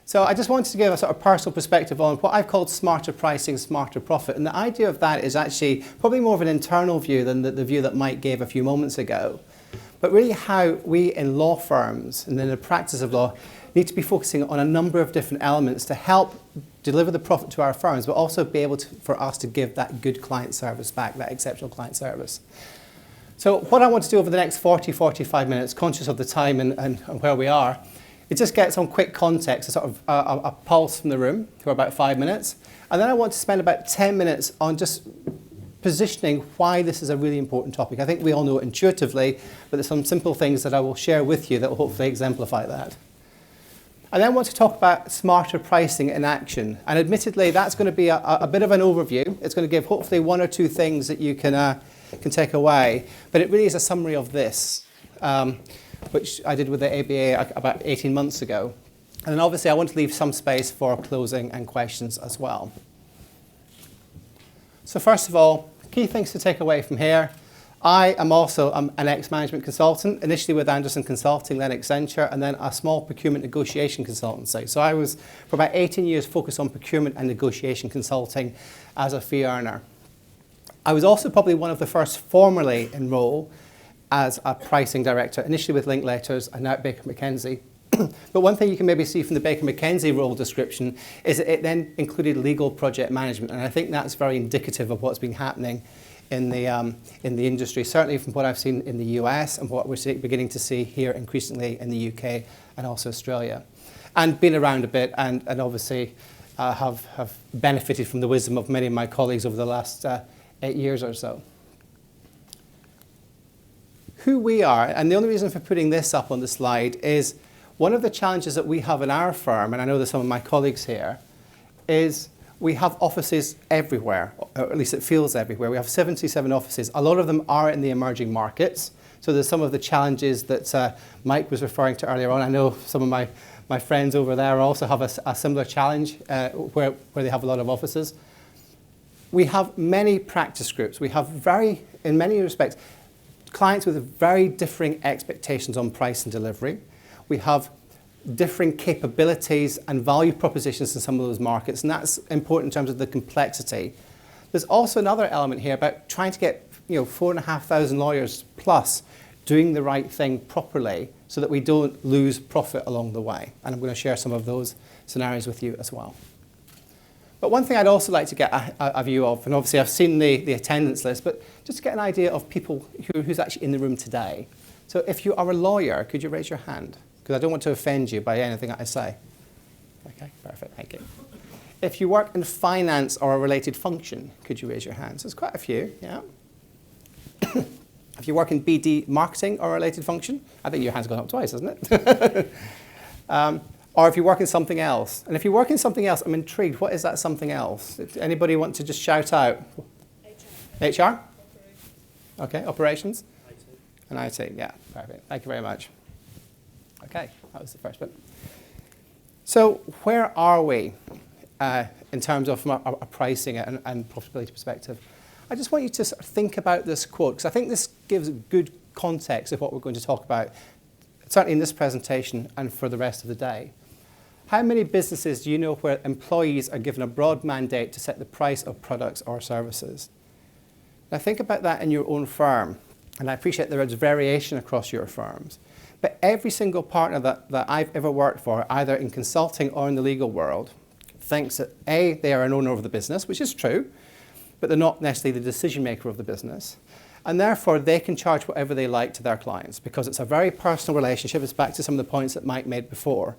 So I just wanted to give a sort of personal perspective on what I've called smarter pricing, smarter profit. And the idea of that is actually probably more of an internal view than the view that Mike gave a few moments ago. But really how we in law firms and in the practice of law need to be focusing on a number of different elements to help deliver the profit to our firms, but also be able to, for us to give that good client service back, that exceptional client service. So what I want to do over the next 45 minutes, conscious of the time and where we are, is just get some quick context, a sort of a pulse from the room for about 5 minutes. And then I want to spend about 10 minutes on just positioning why this is a really important topic. I think we all know it intuitively, but there's some simple things that I will share with you that will hopefully exemplify that. I then want to talk about smarter pricing in action. And admittedly, that's going to be a bit of an overview. It's going to give hopefully one or two things that you can take away. But it really is a summary of this, which I did with the ABA about 18 months ago. And then obviously, I want to leave some space for closing and questions as well. So first of all, key things to take away from here. I am also an ex-management consultant, initially with Anderson Consulting, then Accenture, and then a small procurement negotiation consultancy. So I was, for about 18 years, focused on procurement and negotiation consulting as a fee earner. I was also probably one of the first formally enrolled as a pricing director, initially with Linklaters and now at Baker McKenzie. But one thing you can maybe see from the Baker McKenzie role description is that it then included legal project management, and I think that's very indicative of what's been happening in the industry, certainly from what I've seen in the US and what we're beginning to see here increasingly in the UK and also Australia. And been around a bit and obviously have benefited from the wisdom of many of my colleagues over the last 8 years or so. Who we are, and the only reason for putting this up on the slide is one of the challenges that we have in our firm, and I know that some of my colleagues here, is we have offices everywhere, or at least it feels everywhere. We have 77 offices. A lot of them are in the emerging markets. So there's some of the challenges that Mike was referring to earlier on. I know some of my friends over there also have a similar challenge where they have a lot of offices. We have many practice groups. We have in many respects, clients with very differing expectations on price and delivery. We have differing capabilities and value propositions in some of those markets, and that's important in terms of the complexity. There's also another element here about trying to get 4,500 lawyers plus doing the right thing properly so that we don't lose profit along the way. And I'm going to share some of those scenarios with you as well. But one thing I'd also like to get a view of, and obviously I've seen the attendance list, but just to get an idea of people who's actually in the room today. So if you are a lawyer, could you raise your hand? Because I don't want to offend you by anything that I say. Okay, perfect, thank you. If you work in finance or a related function, could you raise your hands? There's quite a few, yeah. If you work in BD marketing or a related function, I think your hand's gone up twice, hasn't it? Or if you work in something else. And if you work in something else, I'm intrigued, what is that something else? Anybody want to just shout out? HR. HR? Okay, operations? IT. And IT, yeah, perfect. Thank you very much. Okay, that was the first bit. So where are we in terms of from a pricing and profitability perspective? I just want you to sort of think about this quote, because I think this gives good context of what we're going to talk about, certainly in this presentation and for the rest of the day. How many businesses do you know where employees are given a broad mandate to set the price of products or services? Now think about that in your own firm, and I appreciate there is variation across your firms. But every single partner that I've ever worked for, either in consulting or in the legal world, thinks that A, they are an owner of the business, which is true, but they're not necessarily the decision maker of the business. And therefore, they can charge whatever they like to their clients because it's a very personal relationship. It's back to some of the points that Mike made before.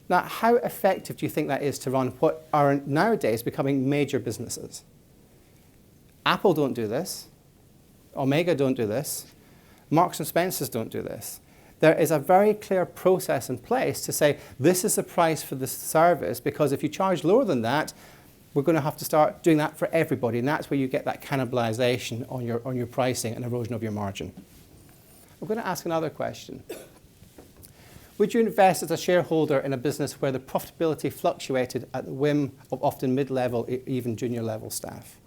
Now, how effective do you think that is to run what are nowadays becoming major businesses? Apple don't do this. Omega don't do this. Marks and Spencer's don't do this. There is a very clear process in place to say, this is the price for this service, because if you charge lower than that, we're going to have to start doing that for everybody, and that's where you get that cannibalization on your pricing and erosion of your margin. I'm going to ask another question. Would you invest as a shareholder in a business where the profitability fluctuated at the whim of often mid-level, even junior level staff?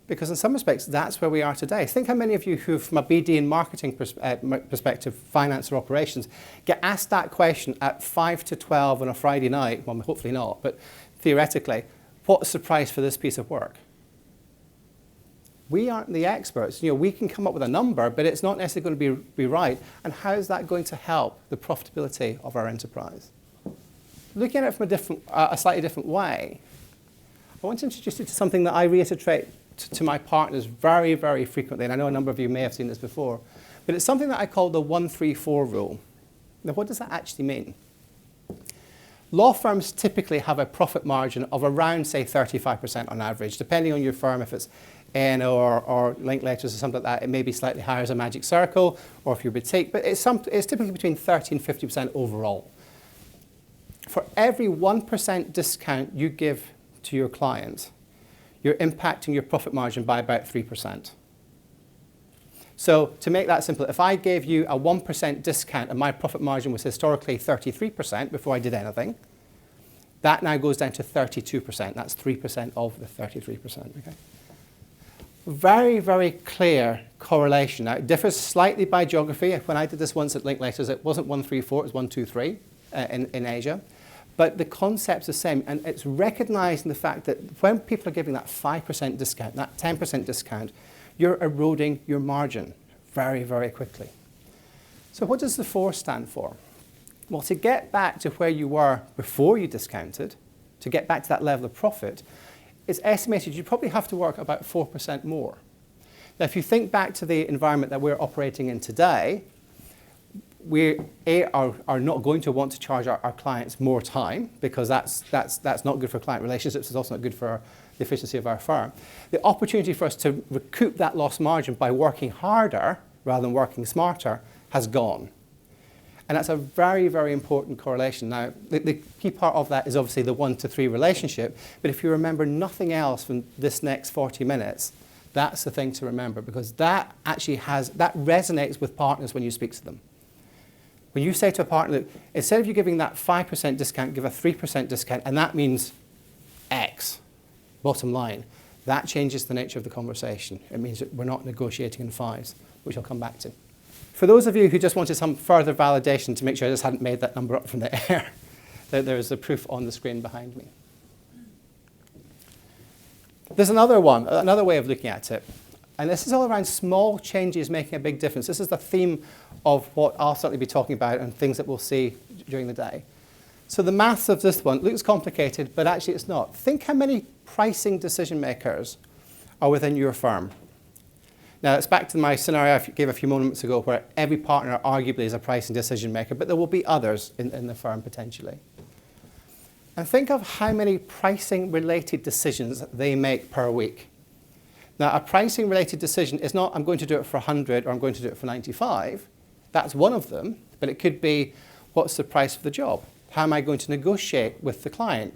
Because in some respects, that's where we are today. Think how many of you who, from a BD and marketing perspective, finance or operations, get asked that question at 5 to 12 on a Friday night, well, hopefully not, but theoretically, what's the price for this piece of work? We aren't the experts. We can come up with a number, but it's not necessarily going to be right. And how is that going to help the profitability of our enterprise? Looking at it from a slightly different way, I want to introduce you to something that I reiterate to my partners very, very frequently, and I know a number of you may have seen this before, but it's something that I call the 1-3-4 rule. Now, what does that actually mean? Law firms typically have a profit margin of around, say, 35% on average, depending on your firm. If it's A&O or Linklaters or something like that, it may be slightly higher as a magic circle, or if you're boutique, but it's typically between 30 and 50% overall. For every 1% discount you give to your client, you're impacting your profit margin by about 3%. So to make that simple, if I gave you a 1% discount and my profit margin was historically 33% before I did anything, that now goes down to 32%. That's 3% of the 33%. Okay? Very, very clear correlation. Now, it differs slightly by geography. When I did this once at Linklaters, it wasn't 1-3-4, it was 1-2-3 in Asia. But the concept's the same, and it's recognizing the fact that when people are giving that 5% discount, that 10% discount, you're eroding your margin very, very quickly. So what does the 4 stand for? Well, to get back to where you were before you discounted, to get back to that level of profit, it's estimated you probably have to work about 4% more. Now, if you think back to the environment that we're operating in today, we are not going to want to charge our clients more time, because that's not good for client relationships. It's also not good for the efficiency of our firm. The opportunity for us to recoup that lost margin by working harder rather than working smarter has gone. And that's a very, very important correlation. Now, the key part of that is obviously the 1-to-3 relationship, but if you remember nothing else from this next 40 minutes, that's the thing to remember, because that actually that resonates with partners when you speak to them. When you say to a partner, look, instead of you giving that 5% discount, give a 3% discount, and that means X, bottom line, that changes the nature of the conversation. It means that we're not negotiating in 5s, which I'll come back to. For those of you who just wanted some further validation to make sure I just hadn't made that number up from the air, there's the proof on the screen behind me. There's another way of looking at it. And this is all around small changes making a big difference. This is the theme of what I'll certainly be talking about and things that we'll see during the day. So the maths of this one looks complicated, but actually it's not. Think how many pricing decision makers are within your firm. Now, it's back to my scenario I gave a few moments ago, where every partner arguably is a pricing decision maker, but there will be others in the firm potentially. And think of how many pricing-related decisions they make per week. Now, a pricing-related decision is not, I'm going to do it for 100 or I'm going to do it for 95. That's one of them, but it could be, what's the price of the job? How am I going to negotiate with the client?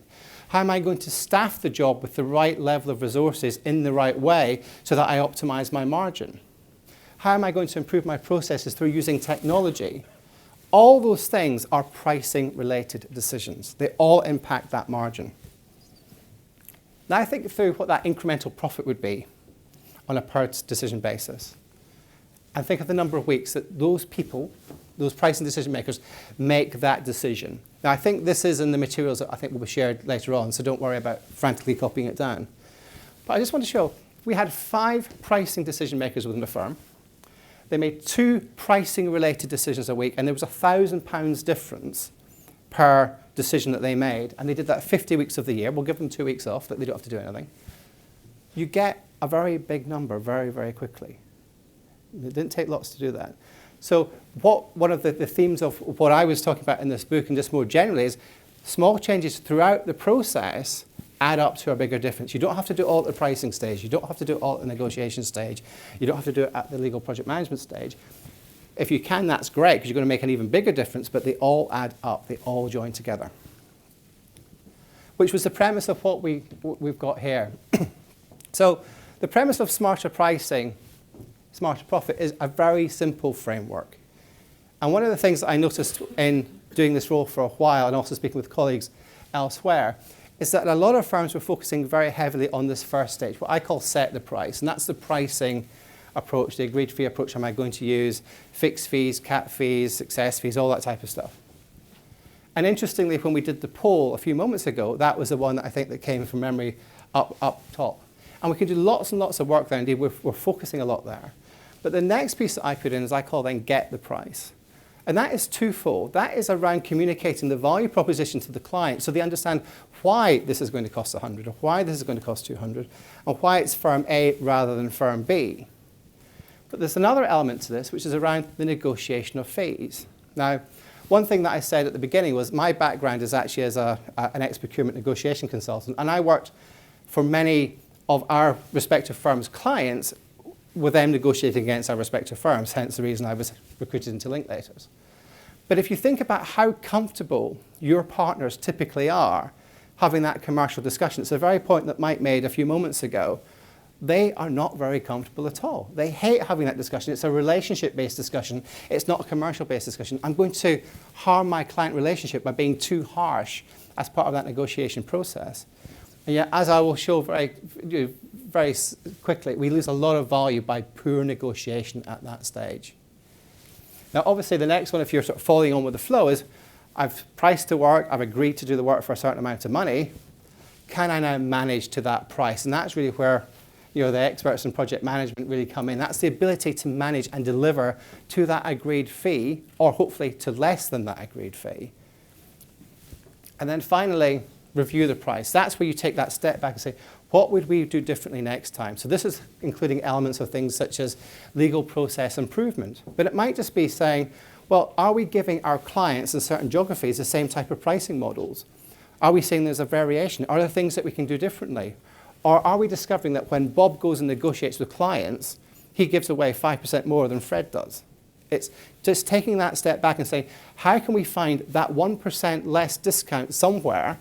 How am I going to staff the job with the right level of resources in the right way so that I optimize my margin? How am I going to improve my processes through using technology? All those things are pricing-related decisions. They all impact that margin. Now, think through what that incremental profit would be on a per decision basis. And think of the number of weeks that those people, those pricing decision makers, make that decision. Now, I think this is in the materials that I think will be shared later on, so don't worry about frantically copying it down. But I just want to show, we had 5 pricing decision makers within the firm. They made 2 pricing-related decisions a week, and there was £1,000 difference per decision that they made. And they did that 50 weeks of the year. We'll give them 2 weeks off, that they don't have to do anything. You get a very big number very, very quickly. It didn't take lots to do that. So one of the themes of what I was talking about in this book, and just more generally, is small changes throughout the process add up to a bigger difference. You don't have to do it all at the pricing stage. You don't have to do it all at the negotiation stage. You don't have to do it at the legal project management stage. If you can, that's great, because you're going to make an even bigger difference, but they all add up. They all join together. Which was the premise of what we've got here. So the premise of smarter pricing, smarter profit, is a very simple framework. And one of the things that I noticed in doing this role for a while, and also speaking with colleagues elsewhere, is that a lot of firms were focusing very heavily on this first stage, what I call set the price. And that's the pricing approach, the agreed fee approach. Am I going to use fixed fees, cap fees, success fees, all that type of stuff? And interestingly, when we did the poll a few moments ago, that was the one that I think that came from memory up top. And we can do lots and lots of work there. Indeed, we're focusing a lot there. But the next piece that I put in is I call then get the price. And that is twofold. That is around communicating the value proposition to the client so they understand why this is going to cost 100 or why this is going to cost 200 and why it's firm A rather than firm B. But there's another element to this, which is around the negotiation of fees. Now, one thing that I said at the beginning was my background is actually as an ex-procurement negotiation consultant, and I worked for many of our respective firms' clients with them negotiating against our respective firms, hence the reason I was recruited into Linklaters. But if you think about how comfortable your partners typically are having that commercial discussion, it's the very point that Mike made a few moments ago. They are not very comfortable at all. They hate having that discussion. It's a relationship-based discussion. It's not a commercial-based discussion. I'm going to harm my client relationship by being too harsh as part of that negotiation process. And yet, as I will show very quickly, we lose a lot of value by poor negotiation at that stage. Now, obviously, the next one, if you're sort of following on with the flow, is I've priced the work, I've agreed to do the work for a certain amount of money. Can I now manage to that price? And that's really where the experts in project management really come in. That's the ability to manage and deliver to that agreed fee, or hopefully to less than that agreed fee. And then finally, review the price. That's where you take that step back and say, what would we do differently next time? So this is including elements of things such as legal process improvement. But it might just be saying, well, are we giving our clients in certain geographies the same type of pricing models? Are we saying there's a variation? Are there things that we can do differently? Or are we discovering that when Bob goes and negotiates with clients, he gives away 5% more than Fred does? It's just taking that step back and saying, how can we find that 1% less discount somewhere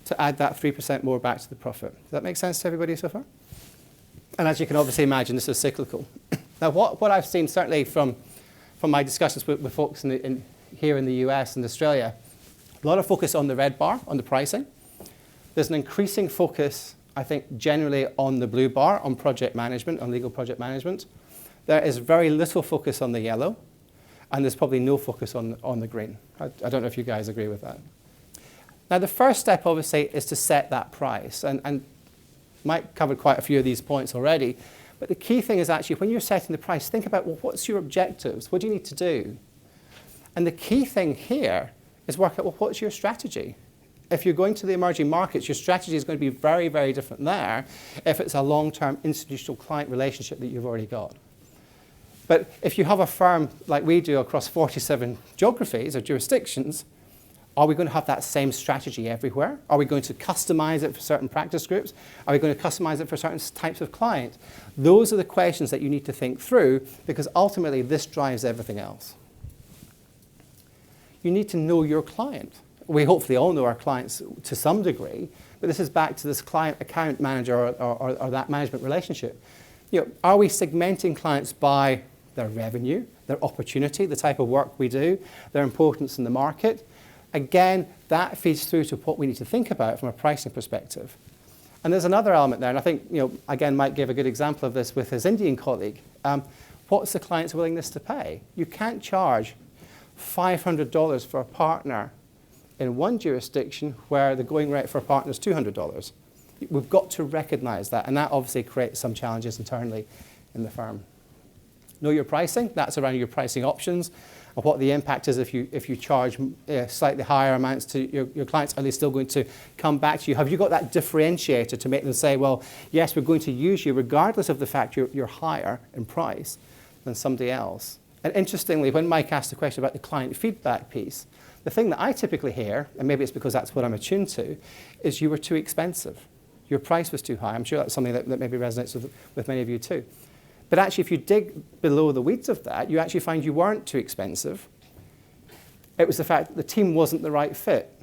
to add that 3% more back to the profit? Does that make sense to everybody so far? And as you can obviously imagine, this is cyclical. Now, what I've seen certainly from my discussions with folks here in the US and Australia, a lot of focus on the red bar, on the pricing. There's an increasing focus, I think, generally on the blue bar, on project management, on legal project management. There is very little focus on the yellow, and there's probably no focus on the green. I don't know if you guys agree with that. Now, the first step, obviously, is to set that price. And Mike covered quite a few of these points already. But the key thing is actually, when you're setting the price, think about, well, what's your objectives? What do you need to do? And the key thing here is work out, well, what's your strategy? If you're going to the emerging markets, your strategy is going to be very, very different there if it's a long-term institutional client relationship that you've already got. But if you have a firm like we do across 47 geographies or jurisdictions, are we going to have that same strategy everywhere? Are we going to customize it for certain practice groups? Are we going to customize it for certain types of clients? Those are the questions that you need to think through, because ultimately this drives everything else. You need to know your client. We hopefully all know our clients to some degree, but this is back to this client account manager or that management relationship. Are we segmenting clients by their revenue, their opportunity, the type of work we do, their importance in the market? Again, that feeds through to what we need to think about from a pricing perspective. And there's another element there, and I think, again, Mike gave a good example of this with his Indian colleague. What's the client's willingness to pay? You can't charge $500 for a partner in one jurisdiction where the going rate for a partner is $200. We've got to recognize that, and that obviously creates some challenges internally in the firm. Know your pricing. That's around your pricing options and what the impact is if you charge slightly higher amounts to your clients. Are they still going to come back to you? Have you got that differentiator to make them say, well, yes, we're going to use you regardless of the fact you're higher in price than somebody else? And interestingly, when Mike asked the question about the client feedback piece, the thing that I typically hear, and maybe it's because that's what I'm attuned to, is you were too expensive. Your price was too high. I'm sure that's something that maybe resonates with many of you too. But actually, if you dig below the weeds of that, you actually find you weren't too expensive. It was the fact that the team wasn't the right fit.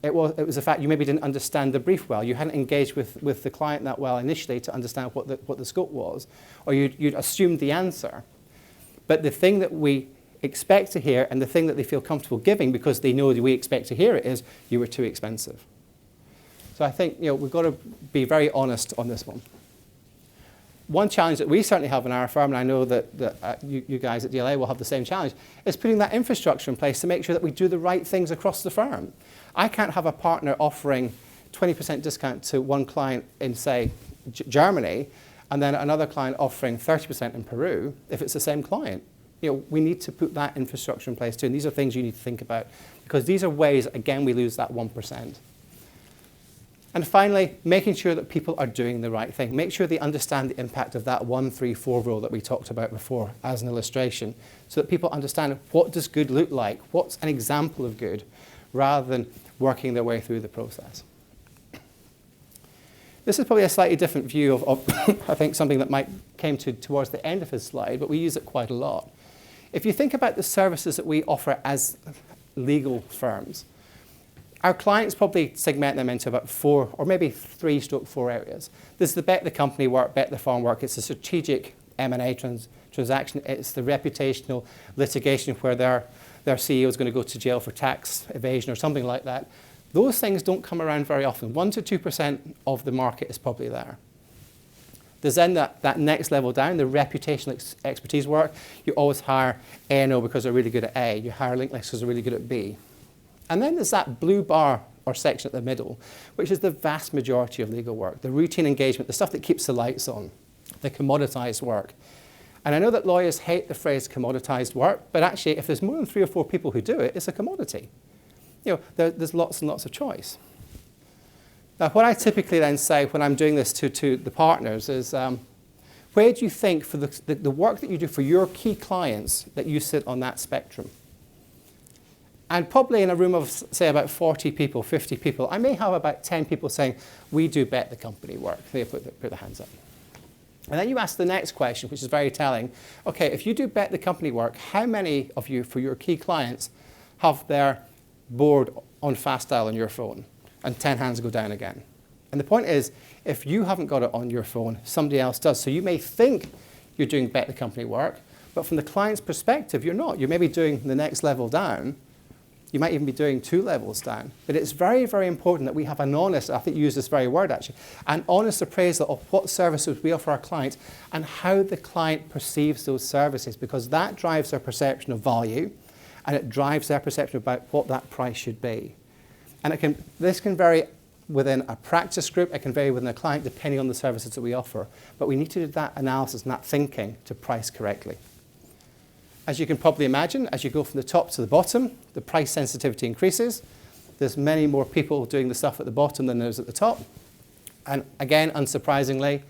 It was the fact you maybe didn't understand the brief well. You hadn't engaged with the client that well initially to understand what the scope was, or you'd assumed the answer. But the thing that we expect to hear and the thing that they feel comfortable giving because they know that we expect to hear it is, you were too expensive. So I think we've got to be very honest on this one. One challenge that we certainly have in our firm, and I know that you guys at DLA will have the same challenge, is putting that infrastructure in place to make sure that we do the right things across the firm. I can't have a partner offering 20% discount to one client in, say, Germany, and then another client offering 30% in Peru if it's the same client. We need to put that infrastructure in place too, and these are things you need to think about, because these are ways, again, we lose that 1%. And finally, making sure that people are doing the right thing. Make sure they understand the impact of that 1-3-4 rule that we talked about before as an illustration, so that people understand what does good look like, what's an example of good, rather than working their way through the process. This is probably a slightly different view of I think, something that Mike came to towards the end of his slide, but we use it quite a lot. If you think about the services that we offer as legal firms, our clients probably segment them into about 4 or maybe 3-4 areas. There's the bet the company work, bet the farm work. It's a strategic M&A transaction. It's the reputational litigation where their CEO is going to go to jail for tax evasion or something like that. Those things don't come around very often. 1-2% of the market is probably there. There's then that next level down, the reputational expertise work. You always hire A&O because they're really good at A. You hire Linklex because they're really good at B. And then there's that blue bar or section at the middle, which is the vast majority of legal work, the routine engagement, the stuff that keeps the lights on, the commoditized work. And I know that lawyers hate the phrase commoditized work, but actually if there's more than 3 or 4 people who do it, it's a commodity. There's lots and lots of choice. Now, what I typically then say when I'm doing this to the partners is, where do you think for the work that you do for your key clients that you sit on that spectrum? And probably in a room of, say, about 40 people, 50 people, I may have about 10 people saying, we do bet the company work. They put their hands up. And then you ask the next question, which is very telling. Okay, if you do bet the company work, how many of you, for your key clients, have their board on fast dial on your phone? And 10 hands go down again. And the point is, if you haven't got it on your phone, somebody else does. So you may think you're doing bet the company work, but from the client's perspective, you're not. You're maybe doing the next level down. You might even be doing 2 levels down. But it's very, very important that we have an honest, I think you use this very word actually, an honest appraisal of what services we offer our clients and how the client perceives those services, because that drives their perception of value and it drives their perception about what that price should be. And this can vary within a practice group, it can vary within a client depending on the services that we offer. But we need to do that analysis and that thinking to price correctly. As you can probably imagine, as you go from the top to the bottom, the price sensitivity increases. There's many more people doing the stuff at the bottom than there's at the top. And again, unsurprisingly,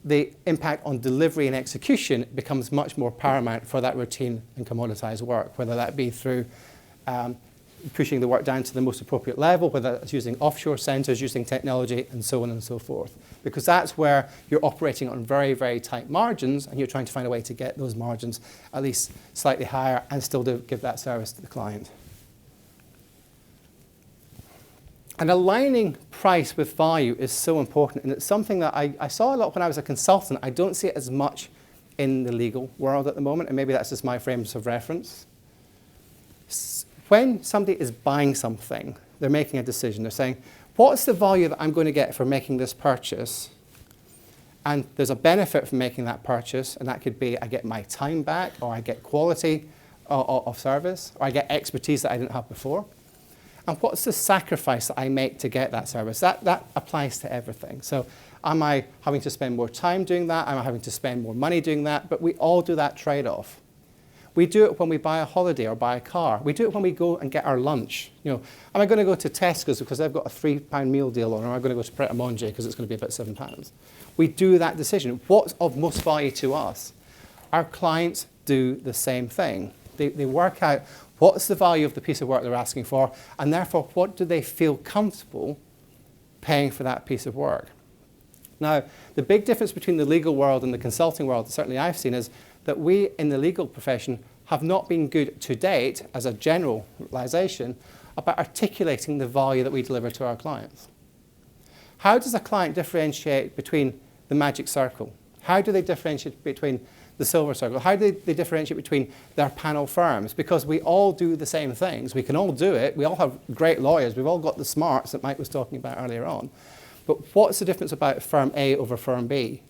the impact on delivery and execution becomes much more paramount for that routine and commoditized work, whether that be through pushing the work down to the most appropriate level, whether it's using offshore centers, using technology, and so on and so forth. Because that's where you're operating on very, very tight margins, and you're trying to find a way to get those margins at least slightly higher and still give that service to the client. And aligning price with value is so important, and it's something that I saw a lot when I was a consultant. I don't see it as much in the legal world at the moment, and maybe that's just my frames of reference. When somebody is buying something, they're making a decision. They're saying, what's the value that I'm going to get for making this purchase? And there's a benefit from making that purchase, and that could be I get my time back, or I get quality of service, or I get expertise that I didn't have before. And what's the sacrifice that I make to get that service? That applies to everything. So am I having to spend more time doing that? Am I having to spend more money doing that? But we all do that trade-off. We do it when we buy a holiday or buy a car. We do it when we go and get our lunch. Am I going to go to Tesco's because they've got a £3 meal deal on, or am I going to go to Pret a Manger because it's going to be about £7? We do that decision. What's of most value to us? Our clients do the same thing. They work out what's the value of the piece of work they're asking for, and therefore what do they feel comfortable paying for that piece of work. Now, the big difference between the legal world and the consulting world, certainly I've seen, is that we in the legal profession have not been good to date, as a generalization, about articulating the value that we deliver to our clients. How does a client differentiate between the magic circle? How do they differentiate between the the silver circle? How do they differentiate between their panel firms? Because we all do the same things. We can all do it. We all have great lawyers. We've all got the smarts that Mike was talking about earlier on. But what's the difference about firm A over firm B?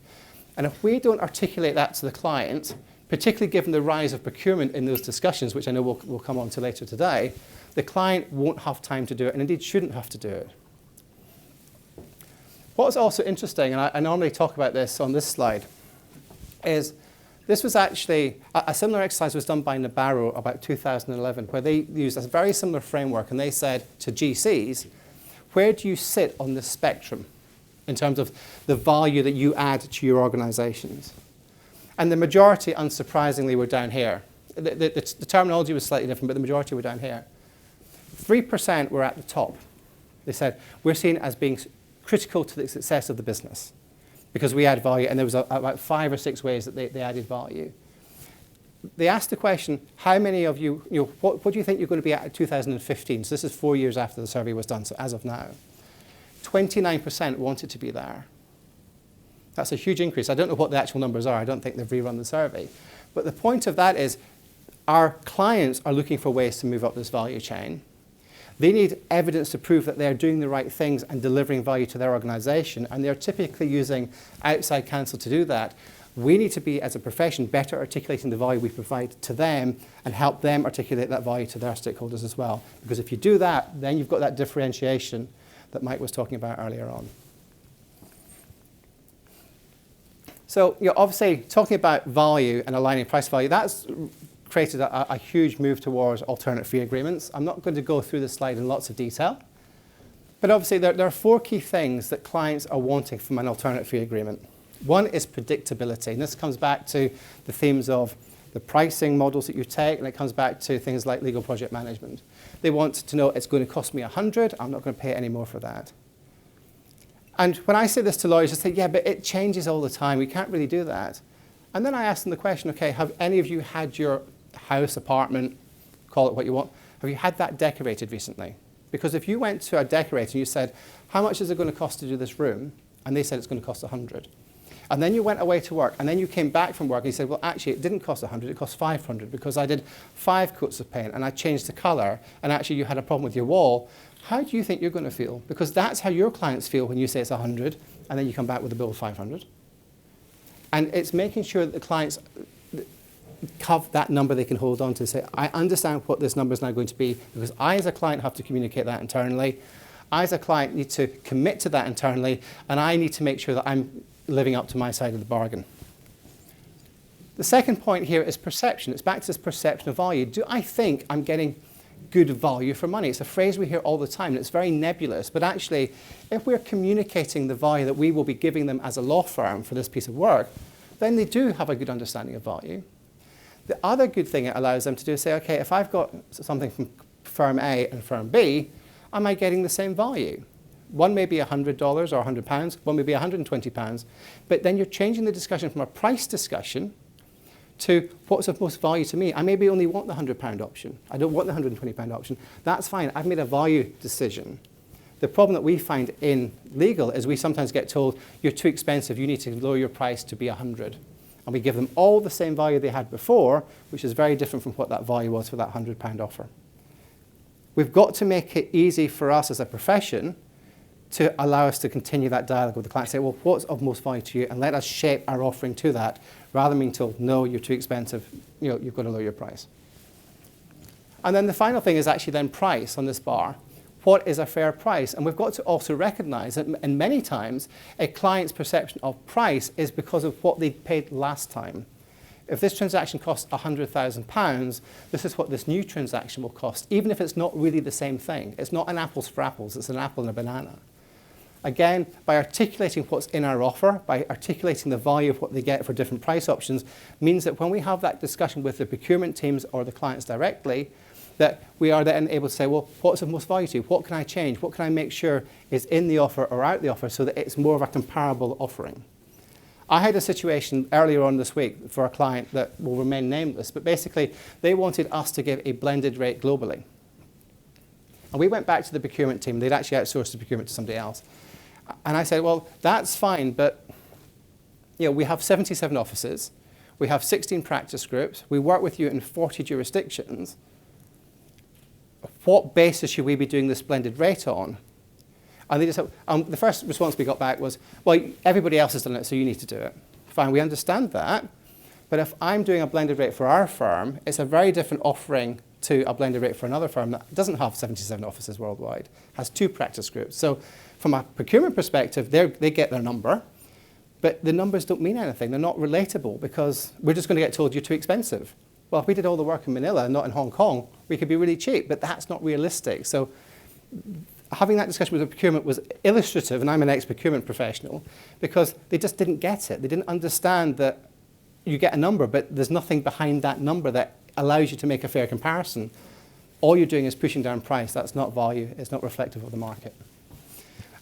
And if we don't articulate that to the client, particularly given the rise of procurement in those discussions, which I know we'll come on to later today, the client won't have time to do it, and indeed shouldn't have to do it. What's also interesting, and I normally talk about this on this slide, is this was actually, a similar exercise was done by Nabarro about 2011, where they used a very similar framework, and they said to GCs, where do you sit on the spectrum in terms of the value that you add to your organizations? And the majority, unsurprisingly, were down here. The terminology was slightly different, but the majority were down here. 3% were at the top. They said, we're seen as being critical to the success of the business because we add value, and there was about 5 or 6 ways that they added value. They asked the question, how many of you, what do you think you're going to be at in 2015? So this is 4 years after the survey was done, so as of now. 29% wanted to be there. That's a huge increase. I don't know what the actual numbers are. I don't think they've rerun the survey. But the point of that is our clients are looking for ways to move up this value chain. They need evidence to prove that they're doing the right things and delivering value to their organization, and they're typically using outside counsel to do that. We need to be, as a profession, better articulating the value we provide to them and help them articulate that value to their stakeholders as well. Because if you do that, then you've got that differentiation that Mike was talking about earlier on. So obviously, talking about value and aligning price value, that's created a huge move towards alternate fee agreements. I'm not going to go through this slide in lots of detail. But obviously, there are 4 key things that clients are wanting from an alternate fee agreement. One is predictability, and this comes back to the themes of the pricing models that you take, and it comes back to things like legal project management. They want to know it's going to cost me 100, I'm not going to pay any more for that. And when I say this to lawyers, they say, yeah, but it changes all the time, we can't really do that. And then I ask them the question, okay, have any of you had your house, apartment, call it what you want, have you had that decorated recently? Because if you went to a decorator and you said, how much is it going to cost to do this room? And they said it's going to cost 100. And then you went away to work, and then you came back from work and you said, well, actually, it didn't cost 100, it cost 500 because I did 5 coats of paint and I changed the color, and actually you had a problem with your wall. How do you think you're going to feel? Because that's how your clients feel when you say it's 100, and then you come back with a bill of 500. And it's making sure that the clients have that number they can hold on to, say, I understand what this number is now going to be, because I, as a client, have to communicate that internally. I, as a client, need to commit to that internally, and I need to make sure that I'm living up to my side of the bargain. The second point here is perception. It's back to this perception of value. Do I think I'm getting good value for money? It's a phrase we hear all the time, and it's very nebulous. But actually, if we're communicating the value that we will be giving them as a law firm for this piece of work, then they do have a good understanding of value. The other good thing it allows them to do is say, okay, if I've got something from firm A and firm B, am I getting the same value? One may be $100 or £100, one may be £120, but then you're changing the discussion from a price discussion to what's of most value to me. I maybe only want the £100 option. I don't want the £120 option. That's fine. I've made a value decision. The problem that we find in legal is we sometimes get told, you're too expensive, you need to lower your price to be 100. And we give them all the same value they had before, which is very different from what that value was for that £100 offer. We've got to make it easy for us as a profession to allow us to continue that dialogue with the client. Say, well, what's of most value to you? And let us shape our offering to that, rather than being told, no, you're too expensive, you've got to lower your price. And then the final thing is actually then price on this bar. What is a fair price? And we've got to also recognize that, and many times, a client's perception of price is because of what they paid last time. If this transaction costs £100,000, this is what this new transaction will cost, even if it's not really the same thing. It's not an apples for apples, it's an apple and a banana. Again, by articulating what's in our offer, by articulating the value of what they get for different price options, means that when we have that discussion with the procurement teams or the clients directly, that we are then able to say, well, what's of most value to you? What can I change? What can I make sure is in the offer or out the offer so that it's more of a comparable offering? I had a situation earlier on this week for a client that will remain nameless, but basically they wanted us to give a blended rate globally. And we went back to the procurement team. They'd actually outsourced the procurement to somebody else. And I said, well, that's fine, but we have 77 offices. We have 16 practice groups. We work with you in 40 jurisdictions. What basis should we be doing this blended rate on? And they just have, the first response we got back was, well, everybody else has done it, so you need to do it. Fine, we understand that. But if I'm doing a blended rate for our firm, it's a very different offering to a blended rate for another firm that doesn't have 77 offices worldwide, has 2 practice groups. So from a procurement perspective, they get their number, but the numbers don't mean anything. They're not relatable because we're just going to get told you're too expensive. Well, if we did all the work in Manila, not in Hong Kong, we could be really cheap, but that's not realistic. So having that discussion with the procurement was illustrative, and I'm an ex-procurement professional, because they just didn't get it. They didn't understand that you get a number, but there's nothing behind that number that allows you to make a fair comparison. All you're doing is pushing down price. That's not value. It's not reflective of the market.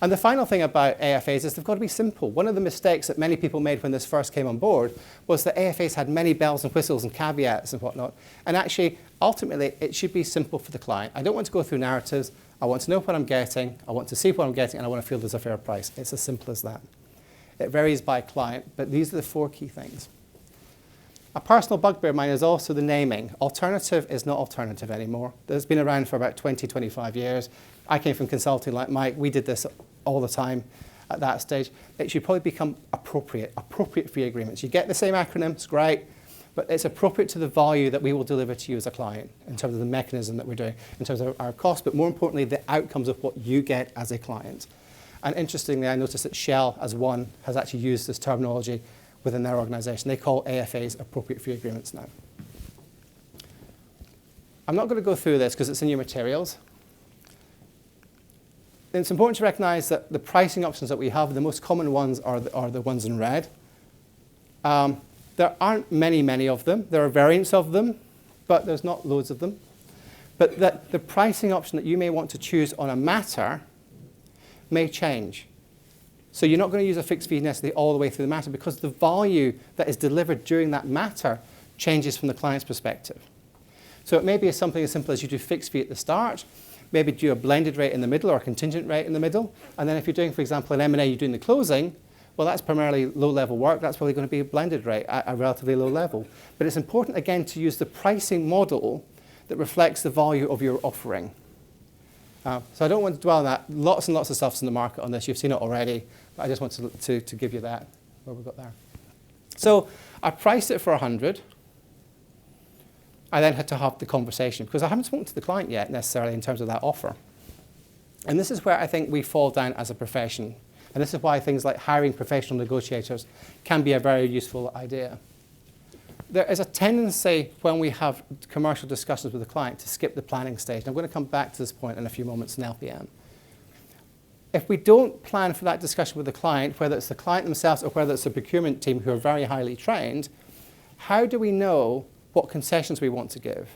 And the final thing about AFAs is they've got to be simple. One of the mistakes that many people made when this first came on board was that AFAs had many bells and whistles and caveats and whatnot. And actually, ultimately, it should be simple for the client. I don't want to go through narratives. I want to know what I'm getting. I want to see what I'm getting, and I want to feel there's a fair price. It's as simple as that. It varies by client, but these are the 4 key things. A personal bugbear of mine is also the naming. Alternative is not alternative anymore. It's been around for about 20, 25 years. I came from consulting like Mike. We did this all the time at that stage. It should probably become appropriate fee agreements. You get the same acronym, it's great, but it's appropriate to the value that we will deliver to you as a client in terms of the mechanism that we're doing, in terms of our cost, but more importantly, the outcomes of what you get as a client. And interestingly, I noticed that Shell, as one, has actually used this terminology within their organisation. They call AFAs appropriate fee agreements now. I'm not going to go through this because it's in your materials. It's important to recognise that the pricing options that we have, the most common ones are the ones in red. There aren't many of them. There are variants of them, but there's not loads of them. But the pricing option that you may want to choose on a matter may change. So you're not going to use a fixed fee necessarily all the way through the matter because the value that is delivered during that matter changes from the client's perspective. So it may be something as simple as you do fixed fee at the start, maybe do a blended rate in the middle or a contingent rate in the middle, and then if you're doing, for example, an M&A, you're doing the closing, well, that's primarily low-level work. That's probably going to be a blended rate at a relatively low level. But it's important, again, to use the pricing model that reflects the value of your offering. So I don't want to dwell on that. Lots and lots of stuff's in the market on this. You've seen it already. But I just want to give you that, what we've got there. So I priced it for 100. I then had to have the conversation because I haven't spoken to the client yet necessarily in terms of that offer. And this is where I think we fall down as a profession. And this is why things like hiring professional negotiators can be a very useful idea. There is a tendency when we have commercial discussions with the client to skip the planning stage. And I'm going to come back to this point in a few moments in LPM. If we don't plan for that discussion with the client, whether it's the client themselves or whether it's the procurement team who are very highly trained, how do we know what concessions we want to give?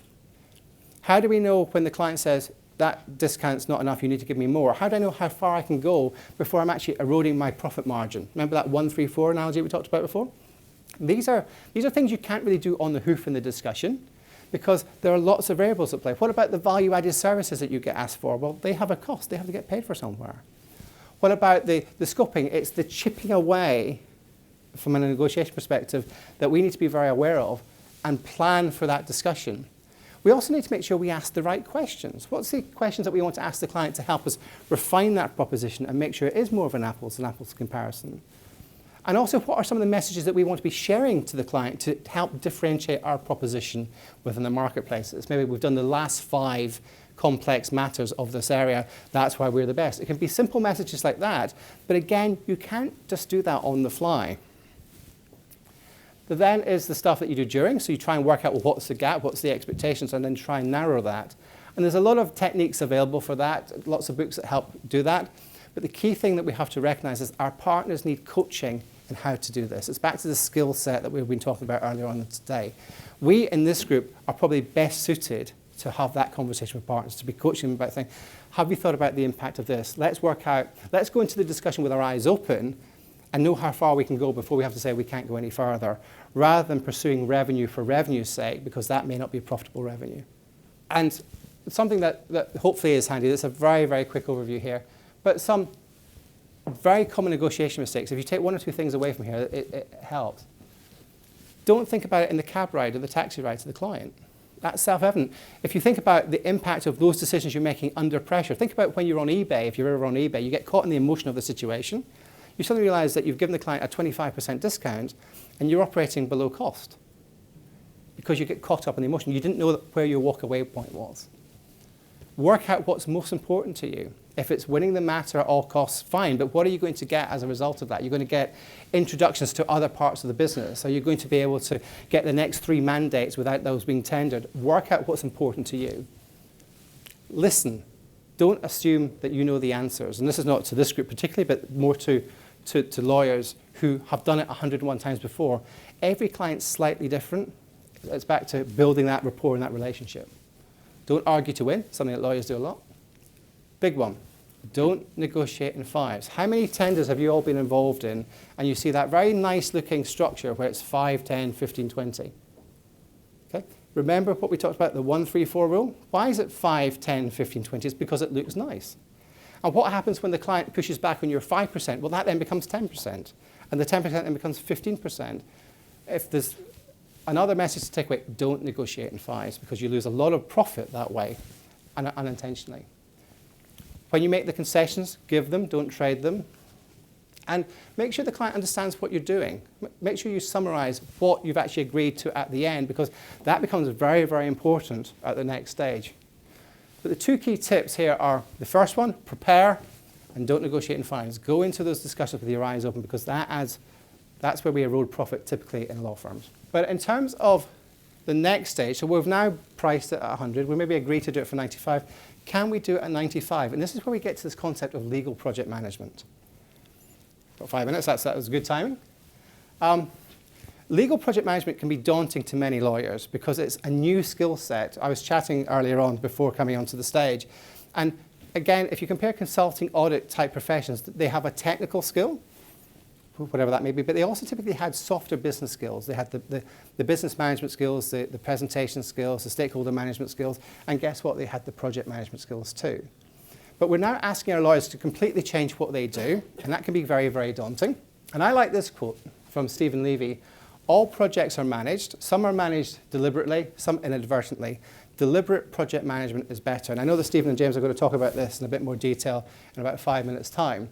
How do we know when the client says, that discount's not enough, you need to give me more? How do I know how far I can go before I'm actually eroding my profit margin? Remember that 1-3-4 analogy we talked about before? These are things you can't really do on the hoof in the discussion because there are lots of variables at play. What about the value-added services that you get asked for? Well, they have a cost. They have to get paid for somewhere. What about the scoping? It's the chipping away from a negotiation perspective that we need to be very aware of and plan for that discussion. We also need to make sure we ask the right questions. What's the questions that we want to ask the client to help us refine that proposition and make sure it is more of an apples and apples comparison? And also, what are some of the messages that we want to be sharing to the client to help differentiate our proposition within the marketplaces? Maybe we've done the last 5 complex matters of this area. That's why we're the best. It can be simple messages like that. But again, you can't just do that on the fly. There then is the stuff that you do during. So you try and work out, well, what's the gap, what's the expectations, and then try and narrow that. And there's a lot of techniques available for that, lots of books that help do that. But the key thing that we have to recognize is our partners need coaching in how to do this. It's back to the skill set that we've been talking about earlier on today. We in this group are probably best suited to have that conversation with partners, to be coaching them about saying, have you thought about the impact of this? Let's work out, let's go into the discussion with our eyes open and know how far we can go before we have to say we can't go any further, rather than pursuing revenue for revenue's sake, because that may not be profitable revenue. And something that hopefully is handy, it's a very, very quick overview here, but some very common negotiation mistakes. If you take 1 or 2 things away from here, it helps. Don't think about it in the cab ride or the taxi ride to the client. That's self-evident. If you think about the impact of those decisions you're making under pressure, think about when you're on eBay. If you're ever on eBay, you get caught in the emotion of the situation. You suddenly realize that you've given the client a 25% discount and you're operating below cost because you get caught up in the emotion. You didn't know where your walk-away point was. Work out what's most important to you. If it's winning the matter at all costs, fine, but what are you going to get as a result of that? You're going to get introductions to other parts of the business. Are you going to be able to get the next 3 mandates without those being tendered? Work out what's important to you. Listen. Don't assume that you know the answers. And this is not to this group particularly, but more to lawyers who have done it 101 times before. Every client's slightly different. It's back to building that rapport and that relationship. Don't argue to win, something that lawyers do a lot. Big one. Don't negotiate in fives. How many tenders have you all been involved in and you see that very nice looking structure where it's 5, 10, 15, 20? Okay? Remember what we talked about, the 1, 3, 4 rule? Why is it 5, 10, 15, 20? It's because it looks nice. And what happens when the client pushes back on your 5%? Well, that then becomes 10%. And the 10% then becomes 15%. If there's another message to take away, don't negotiate in fives because you lose a lot of profit that way unintentionally. When you make the concessions, give them, don't trade them. And make sure the client understands what you're doing. Make sure you summarize what you've actually agreed to at the end because that becomes very, very important at the next stage. But the 2 key tips here are the first one, prepare and don't negotiate in fives. Go into those discussions with your eyes open because that's where we erode profit typically in law firms. But in terms of the next stage, so we've now priced it at 100. We maybe agree to do it for 95. Can we do it at 95? And this is where we get to this concept of legal project management. Got 5 minutes, that was good timing. Legal project management can be daunting to many lawyers because it's a new skill set. I was chatting earlier on before coming onto the stage. And again, if you compare consulting audit type professions, they have a technical skill, whatever that may be, but they also typically had softer business skills. They had the business management skills, the presentation skills, the stakeholder management skills, and guess what? They had the project management skills too. But we're now asking our lawyers to completely change what they do, and that can be very, very daunting. And I like this quote from Stephen Levy. All projects are managed. Some are managed deliberately, some inadvertently. Deliberate project management is better. And I know that Stephen and James are going to talk about this in a bit more detail in about 5 minutes' time.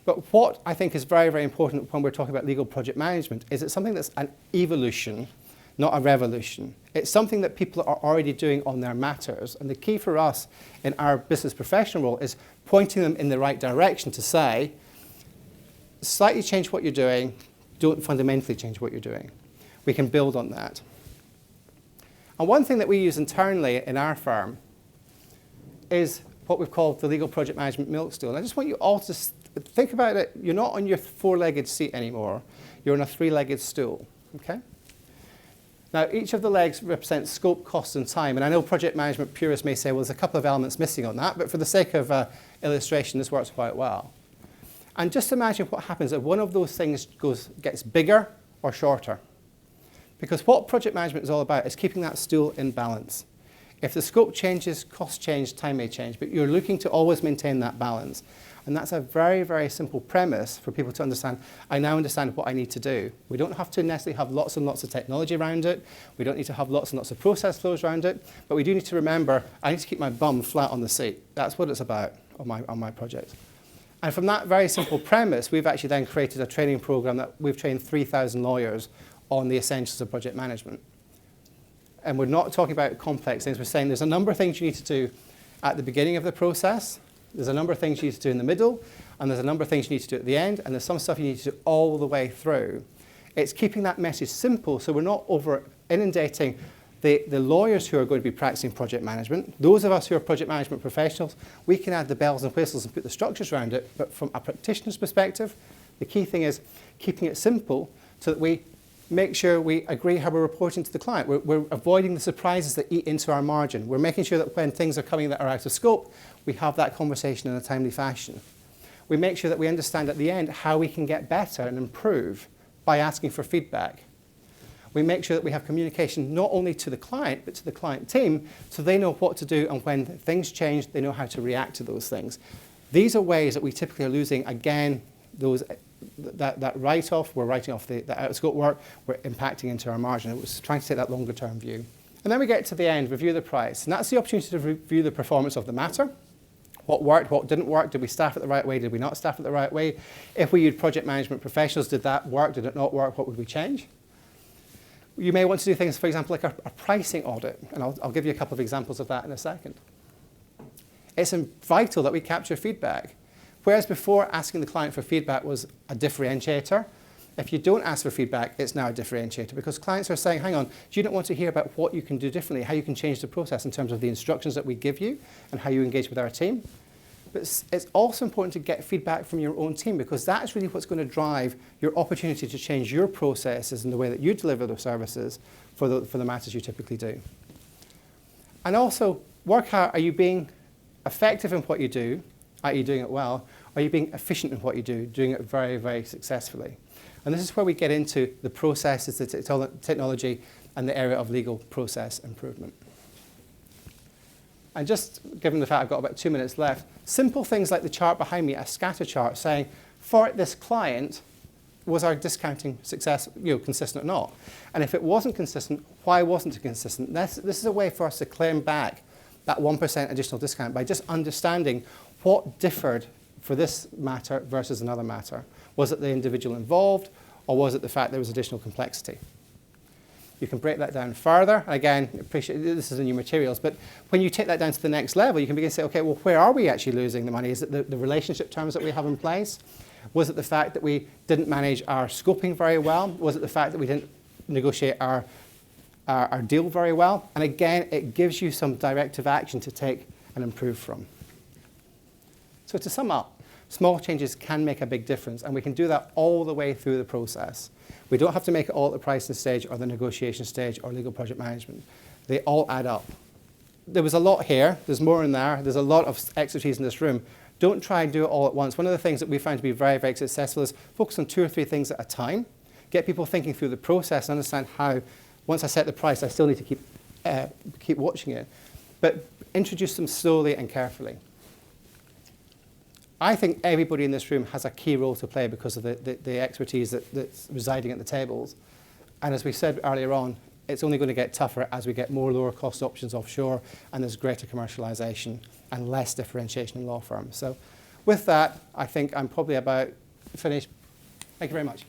But what I think is very, very important when we're talking about legal project management is it's something that's an evolution, not a revolution. It's something that people are already doing on their matters. And the key for us in our business professional role is pointing them in the right direction to say, slightly change what you're doing, don't fundamentally change what you're doing. We can build on that. And one thing that we use internally in our firm is what we've called the legal project management milk stool. And I just want you all to think about it. You're not on your 4-legged seat anymore. You're on a 3-legged stool. Okay? Now, each of the legs represents scope, cost, and time. And I know project management purists may say, well, there's a couple of elements missing on that. But for the sake of illustration, this works quite well. And just imagine what happens if one of those things gets bigger or shorter. Because what project management is all about is keeping that stool in balance. If the scope changes, cost change, time may change. But you're looking to always maintain that balance. And that's a very, very simple premise for people to understand. I now understand what I need to do. We don't have to necessarily have lots and lots of technology around it. We don't need to have lots and lots of process flows around it. But we do need to remember, I need to keep my bum flat on the seat. That's what it's about on my project. And from that very simple premise, we've actually then created a training program that we've trained 3,000 lawyers on the essentials of project management. And we're not talking about complex things. We're saying there's a number of things you need to do at the beginning of the process. There's a number of things you need to do in the middle, and there's a number of things you need to do at the end, and there's some stuff you need to do all the way through. It's keeping that message simple so we're not over inundating the lawyers who are going to be practicing project management. Those of us who are project management professionals, we can add the bells and whistles and put the structures around it, but from a practitioner's perspective, the key thing is keeping it simple so that we make sure we agree how we're reporting to the client. We're avoiding the surprises that eat into our margin. We're making sure that when things are coming that are out of scope, we have that conversation in a timely fashion. We make sure that we understand at the end how we can get better and improve by asking for feedback. We make sure that we have communication not only to the client, but to the client team, so they know what to do, and when things change, they know how to react to those things. These are ways that we typically are losing, again, those that write-off, we're writing off the out-of-scope work, we're impacting into our margin. It was trying to take that longer-term view. And then we get to the end, review the price. And that's the opportunity to review the performance of the matter. What worked, what didn't work, did we staff it the right way, did we not staff it the right way? If we used project management professionals, did that work, did it not work, what would we change? You may want to do things, for example, like a pricing audit. And I'll give you a couple of examples of that in a second. It's vital that we capture feedback. Whereas before, asking the client for feedback was a differentiator, if you don't ask for feedback, it's now a differentiator because clients are saying, hang on, do you not want to hear about what you can do differently, how you can change the process in terms of the instructions that we give you and how you engage with our team? But it's also important to get feedback from your own team because that's really what's going to drive your opportunity to change your processes and the way that you deliver the services for the matters you typically do. And also, work out, are you being effective in what you do, i.e. doing it well, are you being efficient in what you do, doing it very, very successfully? And this is where we get into the processes, the technology, and the area of legal process improvement. And just given the fact I've got about 2 minutes left, simple things like the chart behind me, a scatter chart saying, for this client, was our discounting success consistent or not? And if it wasn't consistent, why wasn't it consistent? This is a way for us to claim back that 1% additional discount by just understanding what differed for this matter versus another matter. Was it the individual involved, or was it the fact there was additional complexity? You can break that down further. Again, appreciate this is in your materials, but when you take that down to the next level, you can begin to say, okay, well, where are we actually losing the money? Is it the relationship terms that we have in place? Was it the fact that we didn't manage our scoping very well? Was it the fact that we didn't negotiate our deal very well? And again, it gives you some directive action to take and improve from. So to sum up, small changes can make a big difference, and we can do that all the way through the process. We don't have to make it all at the pricing stage or the negotiation stage or legal project management. They all add up. There was a lot here. There's more in there. There's a lot of expertise in this room. Don't try and do it all at once. One of the things that we found to be very, very successful is focus on 2 or 3 things at a time. Get people thinking through the process and understand how, once I set the price, I still need to keep watching it. But introduce them slowly and carefully. I think everybody in this room has a key role to play because of the expertise that's residing at the tables. And as we said earlier on, it's only going to get tougher as we get more lower cost options offshore and there's greater commercialization and less differentiation in law firms. So with that, I think I'm probably about finished. Thank you very much.